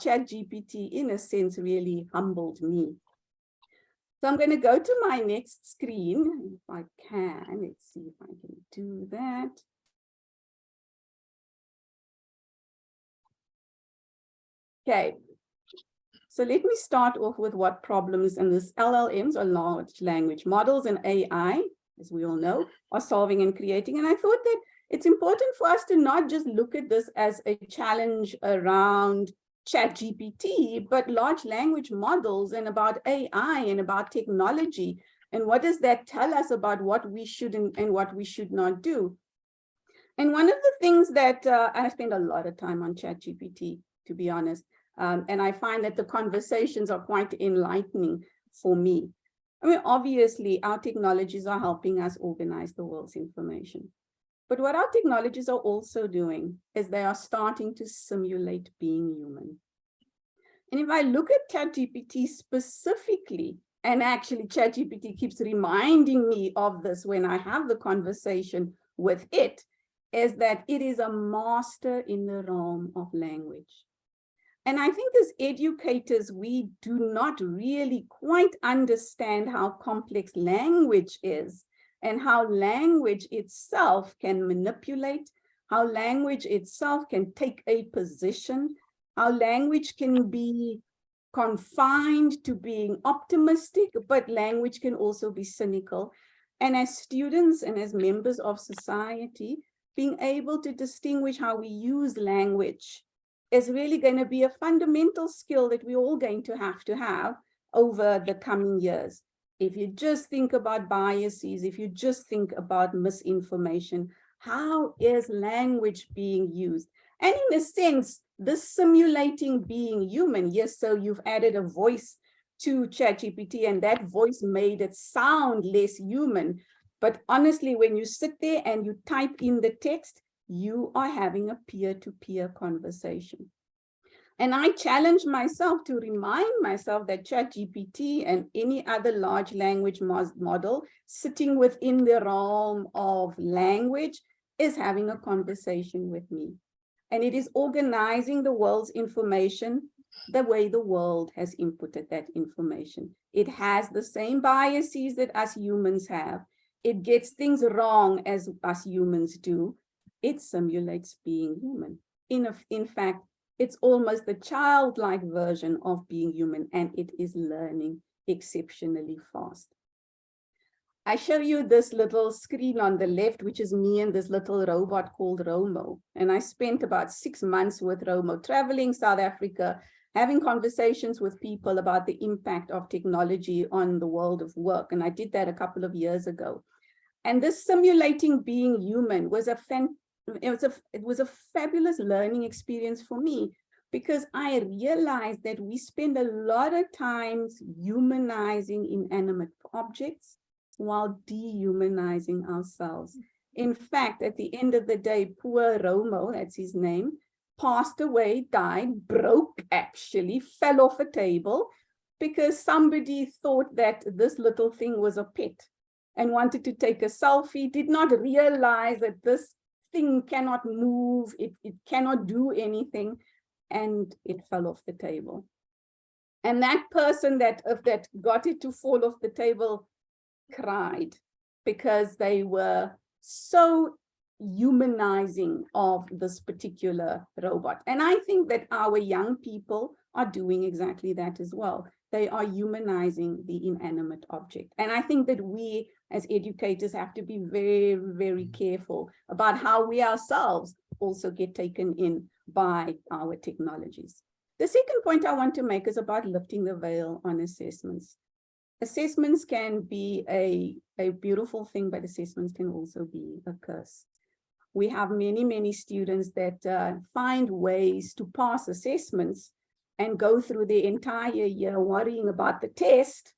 ChatGPT, in a sense, really humbled me. So I'm going to go to my next screen, if I can. Let's see if I can do that. Okay, so let me start off with what problems and this LLMs, or large language models, and AI, as we all know, are solving and creating. And I thought that it's important for us to not just look at this as a challenge around ChatGPT, but large language models and about AI and about technology. And what does that tell us about what we should and what we should not do? And one of the things that I spend a lot of time on ChatGPT, to be honest, and I find that the conversations are quite enlightening for me. I mean, obviously, our technologies are helping us organize the world's information. But what our technologies are also doing is they are starting to simulate being human. And if I look at ChatGPT specifically, and actually ChatGPT keeps reminding me of this when I have the conversation with it, is that it is a master in the realm of language. And I think as educators, we do not really quite understand how complex language is and how language itself can manipulate, how language itself can take a position, how language can be confined to being optimistic, but language can also be cynical. And as students and as members of society, being able to distinguish how we use language is really going to be a fundamental skill that we're all going to have over the coming years. If you just think about biases, if you just think about misinformation, how is language being used? And in a sense, this simulating being human, yes, so you've added a voice to ChatGPT and that voice made it sound less human. But honestly, when you sit there and you type in the text, you are having a peer-to-peer conversation. And I challenge myself to remind myself that ChatGPT and any other large language model sitting within the realm of language is having a conversation with me. And it is organizing the world's information the way the world has inputted that information. It has the same biases that us humans have. It gets things wrong as us humans do. It simulates being human. In fact, it's almost the childlike version of being human, and it is learning exceptionally fast. I show you this little screen on the left, which is me and this little robot called Romo. And I spent about 6 months with Romo, traveling South Africa, having conversations with people about the impact of technology on the world of work. And I did that a couple of years ago. And this simulating being human was it was a fabulous learning experience for me, because I realized that we spend a lot of times humanizing inanimate objects while dehumanizing ourselves. In fact, at the end of the day, poor Romo, that's his name, passed away, died, broke actually, fell off a table because somebody thought that this little thing was a pet and wanted to take a selfie, did not realize that this thing cannot move, it cannot do anything, and it fell off the table. And that person that got it to fall off the table cried because they were so humanizing of this particular robot. And I think that our young people are doing exactly that as well. They are humanizing the inanimate object. And I think that we as educators have to be very, very careful about how we ourselves also get taken in by our technologies. The second point I want to make is about lifting the veil on assessments. Assessments can be a beautiful thing, but assessments can also be a curse. We have many, many students that find ways to pass assessments and go through the entire year worrying about the test,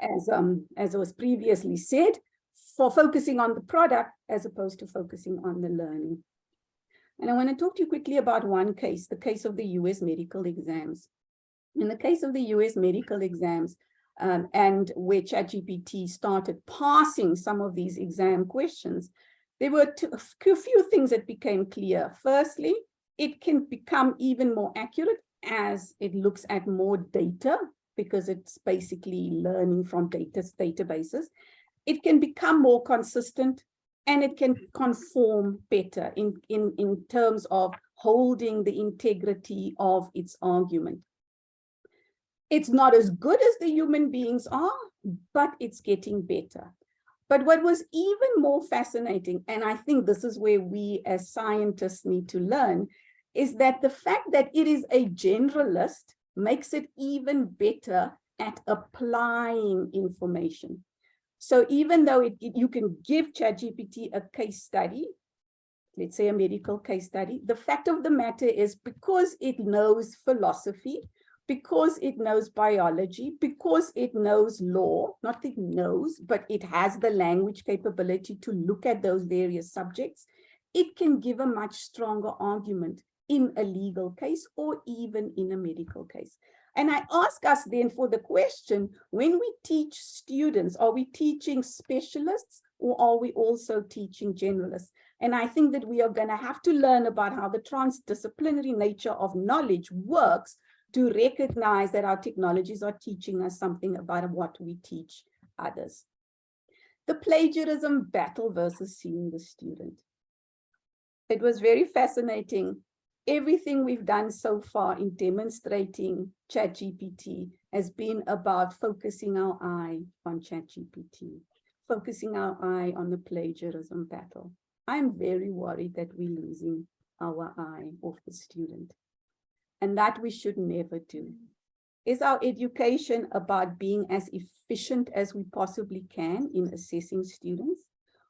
as was previously said, for focusing on the product as opposed to focusing on the learning. And I want to talk to you quickly about one case, the case of the US medical exams. In the case of the US medical exams, and where ChatGPT started passing some of these exam questions, there were a few things that became clear. Firstly, it can become even more accurate as it looks at more data, because it's basically learning from databases, it can become more consistent and it can conform better in terms of holding the integrity of its argument. It's not as good as the human beings are, but it's getting better. But what was even more fascinating, and I think this is where we as scientists need to learn, is that the fact that it is a generalist makes it even better at applying information. So even though you can give ChatGPT a case study, let's say a medical case study, the fact of the matter is, because it knows philosophy, because it knows biology, because it knows law, not that it knows, but it has the language capability to look at those various subjects, it can give a much stronger argument in a legal case or even in a medical case. And I ask us then for the question, when we teach students, are we teaching specialists or are we also teaching generalists? And I think that we are going to have to learn about how the transdisciplinary nature of knowledge works to recognize that our technologies are teaching us something about what we teach others. The plagiarism battle versus seeing the student. It was very fascinating. Everything we've done so far in demonstrating ChatGPT has been about focusing our eye on ChatGPT, focusing our eye on the plagiarism battle. I'm very worried that we're losing our eye of the student, and that we should never do. Is our education about being as efficient as we possibly can in assessing students,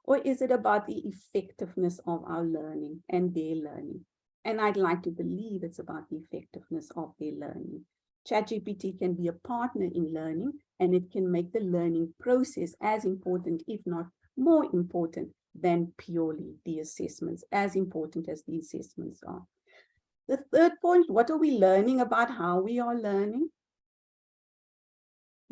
or is it about the effectiveness of our learning and their learning? And I'd like to believe it's about the effectiveness of their learning. ChatGPT can be a partner in learning, and it can make the learning process as important, if not more important, than purely the assessments, as important as the assessments are. The third point, what are we learning about how we are learning?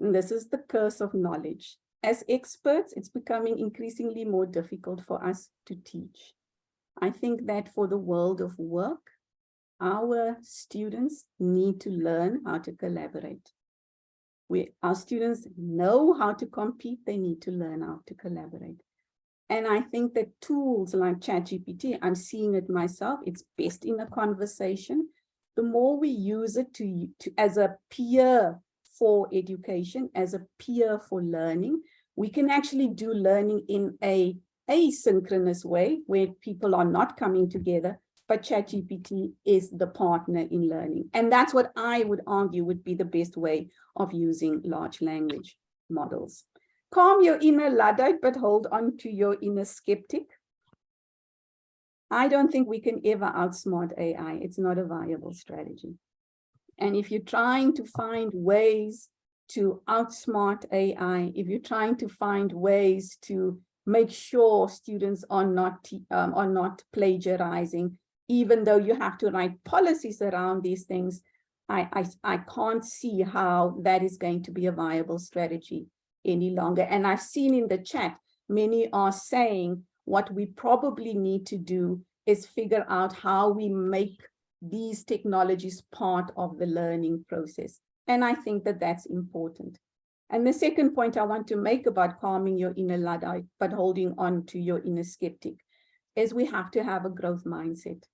And this is the curse of knowledge. As experts, it's becoming increasingly more difficult for us to teach. I think that for the world of work, our students need to learn how to collaborate. Our students know how to compete, they need to learn how to collaborate. And I think that tools like ChatGPT, I'm seeing it myself, it's best in a conversation. The more we use it as a peer for education, as a peer for learning, we can actually do learning in a asynchronous way where people are not coming together, but ChatGPT is the partner in learning. And that's what I would argue would be the best way of using large language models. Calm your inner Luddite, but hold on to your inner skeptic. I don't think we can ever outsmart AI. It's not a viable strategy. And if you're trying to find ways to outsmart AI, if you're trying to find ways to make sure students are not plagiarizing, even though you have to write policies around these things, I can't see how that is going to be a viable strategy any longer. And I've seen in the chat, many are saying what we probably need to do is figure out how we make these technologies part of the learning process. And I think that that's important. And the second point I want to make about calming your inner Luddite, but holding on to your inner skeptic, is we have to have a growth mindset.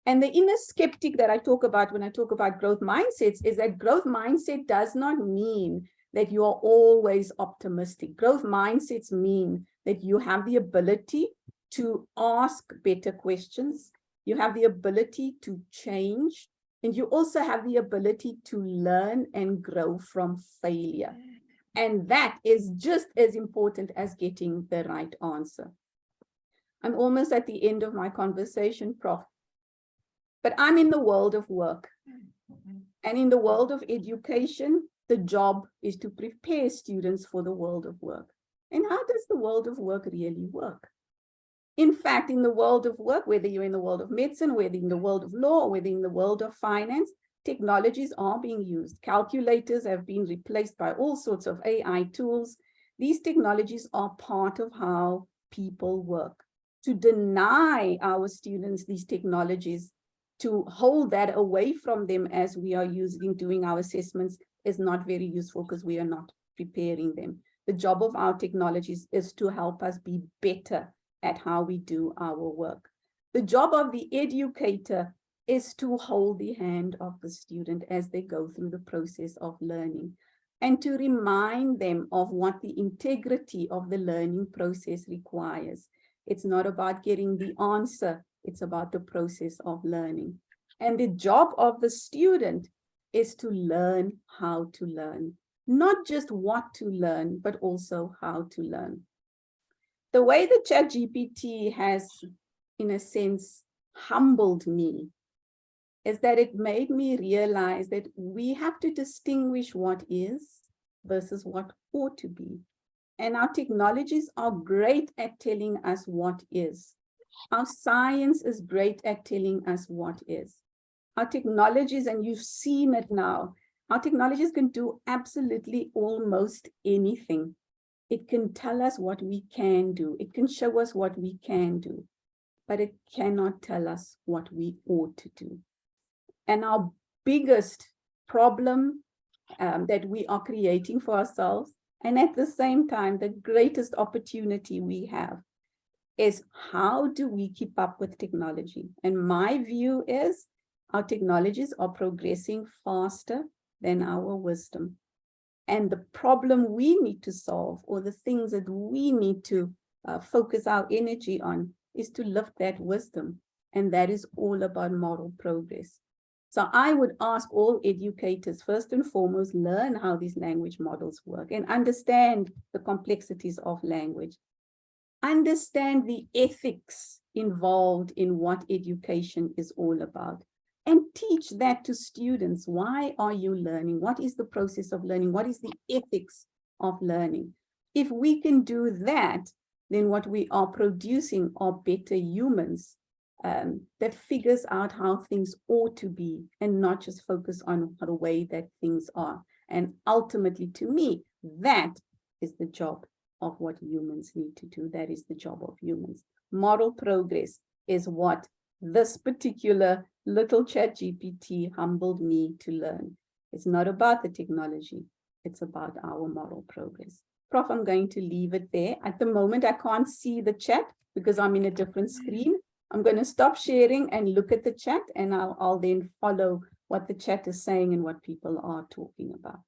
And the inner skeptic that I talk about when I talk about growth mindsets is that growth mindset does not mean that you are always optimistic. Growth mindsets mean that you have the ability to ask better questions. You have the ability to change. And you also have the ability to learn and grow from failure. And that is just as important as getting the right answer. I'm almost at the end of my conversation, Prof. But I'm in the world of work. And in the world of education, the job is to prepare students for the world of work. And how does the world of work really work? In fact, in the world of work, whether you're in the world of medicine, whether in the world of law, or whether in the world of finance, technologies are being used. Calculators have been replaced by all sorts of AI tools. These technologies are part of how people work. To deny our students these technologies to hold that away from them as we are doing our assessments is not very useful because we are not preparing them. The job of our technologies is to help us be better at how we do our work. The job of the educator is to hold the hand of the student as they go through the process of learning and to remind them of what the integrity of the learning process requires. It's not about getting the answer, it's about the process of learning. And the job of the student is to learn how to learn, not just what to learn, but also how to learn. The way that ChatGPT has, in a sense, humbled me is that it made me realize that we have to distinguish what is versus what ought to be. And our technologies are great at telling us what is. Our science is great at telling us what is. Our technologies, and you've seen it now, our technologies can do absolutely almost anything. It can tell us what we can do. It can show us what we can do, but it cannot tell us what we ought to do. And our biggest problem that we are creating for ourselves, and at the same time, the greatest opportunity we have is how do we keep up with technology? And my view is our technologies are progressing faster than our wisdom. And the problem we need to solve, or the things that we need to focus our energy on, is to lift that wisdom. And that is all about moral progress. So I would ask all educators, first and foremost, learn how these language models work and understand the complexities of language. Understand the ethics involved in what education is all about. And teach that to students. Why are you learning? What is the process of learning? What is the ethics of learning? If we can do that, then what we are producing are better humans that figures out how things ought to be and not just focus on the way that things are. And ultimately, to me, that is the job of what humans need to do. That is the job of humans. Moral progress is what this particular little ChatGPT humbled me to learn. It's not about the technology. It's about our moral progress. Prof, I'm going to leave it there. At the moment, I can't see the chat because I'm in a different screen. I'm going to stop sharing and look at the chat, and I'll then follow what the chat is saying and what people are talking about.